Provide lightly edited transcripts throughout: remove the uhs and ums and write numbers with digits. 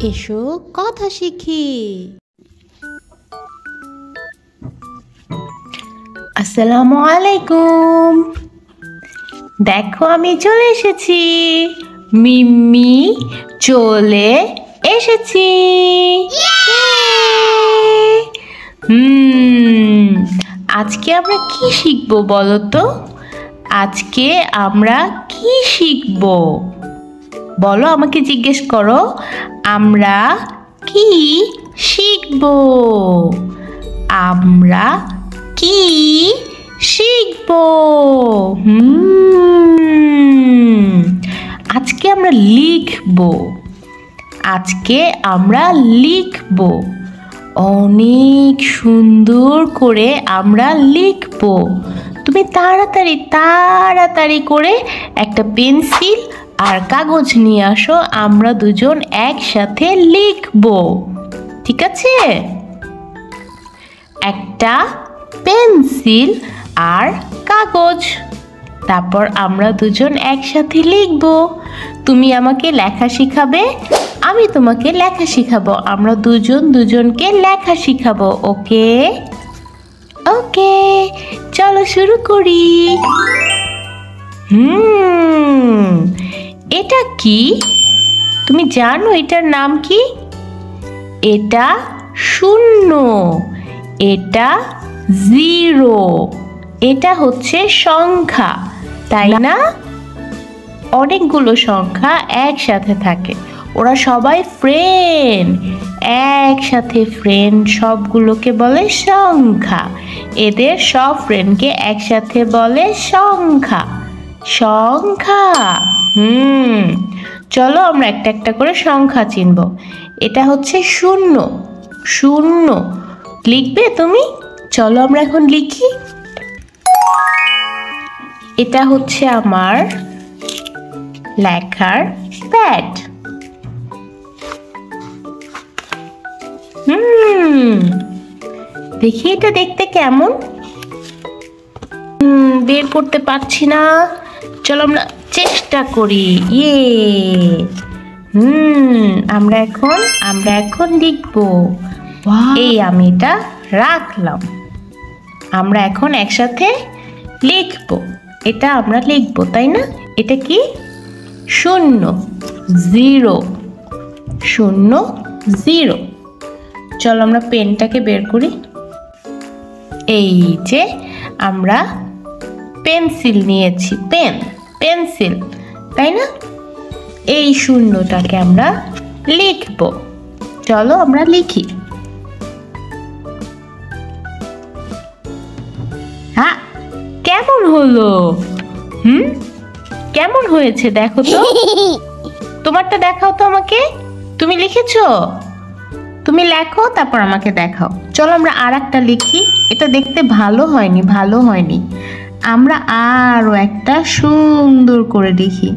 এসো কথা শিখি। আসসালামু আলাইকুম। দেখো আমি চলে এসেছি, মিম্মি চলে এসেছি। আজকে আমরা কি শিখবো বলো তো? আজকে আমরা কি শিখবো বলো, আমাকে জিজ্ঞেস করো। আমরা কি শিখবো? আমরা কি শিখবো? আজকে আমরা লিখবো। আজকে আমরা লিখবো, অনেক সুন্দর করে আমরা লিখবো। তুমি তাড়াতাড়ি তাড়াতাড়ি করে একটা পেন্সিল আর কাগজ নিয়ে আসো, আমরা দুজন একসাথে লিখবো, ঠিক আছে? একটা পেন্সিল আর কাগজ, তারপর আমরা দুজন একসাথে লিখবো। তুমি আমাকে লেখা শিখাবে, আমি তোমাকে লেখা শিখাবো, আমরা দুজন দুজনকে লেখা শিখাবো। ওকে ওকে, চলো শুরু করি। এটা কি? তুমি জানো এটার নাম কি? এটা শূন্য, এটা জিরো। এটা হচ্ছে সংখ্যা, তাই না? অনেকগুলো সংখ্যা একসাথে থাকে, ওরা সবাই ফ্রেন্ড, একসাথে ফ্রেন্ড, সবগুলোকে বলে সংখ্যা। এদের সব ফ্রেন্ডকে একসাথে বলে সংখ্যা। সংখ্যা। চলো আমরা একটা একটা করে সংখ্যা চিনব। এটা হচ্ছে শূন্য। শূন্য লিখবে তুমি? চলো আমরা এখন লিখি। এটা হচ্ছে আমার লেখার প্যাড। দেখি এটা দেখতে কেমন। বের করতে পারছি না, চলো আমরা চেষ্টা করি। আমরা এখন লিখবো। এই আমি এটা রাখলাম, আমরা এখন একসাথে লিখবো। এটা আমরা লিখবো, তাই না? এটা কি? শূন্য, জিরো, শূন্য জিরো। চলো আমরা পেনটাকে বের করি। এই যে আমরা পেন্সিল নিয়েছি, পেন্সিল, তাই না? এই শূন্যটাকে আমরা লিখব। চলো আমরা লিখি। হ্যাঁ, কেমন হলো? কেমন হয়েছে দেখো তো। তোমারটা দেখাও তো আমাকে। তুমি লিখেছো? তুমি লেখো, তারপর আমাকে দেখাও। চলো আমরা আর একটা লিখি। এটা দেখতে ভালো হয়নি, ভালো হয়নি। আমরা আরো একটা সুন্দর করে লিখি।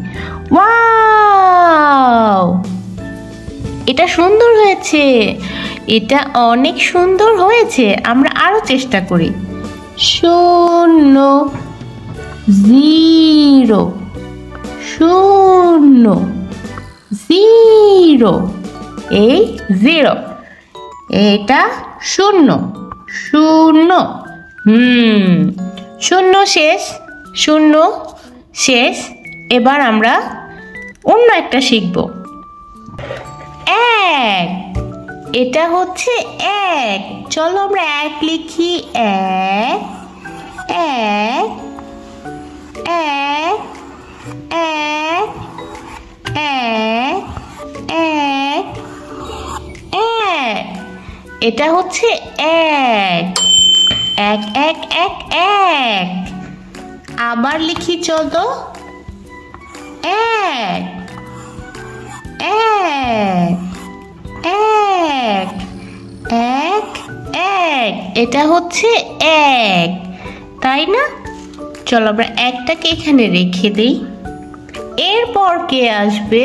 ওয়াও, এটা সুন্দর হয়েছে, এটা অনেক সুন্দর হয়েছে। আমরা আরো চেষ্টা করি। শূন্য, জিরো, শূন্য, জিরো। এই জিরো, এটা শূন্য, শূন্য। শূন্য শেষ, শূন্য শেষ। এবার আমরা অন্য একটা শিখব। এক, এটা হচ্ছে এক। চলো আমরা এক লিখি। এক, এক, এক, এক, এক, এক, এক। এটা হচ্ছে এক, এক, এক, এক, এক। আবার লিখি, চলো। এক, এক, এক, এক, এক। এটা হচ্ছে এক, তাই না? চলো আমরা একটাকে এখানে রেখে দিই। এরপর কে আসবে?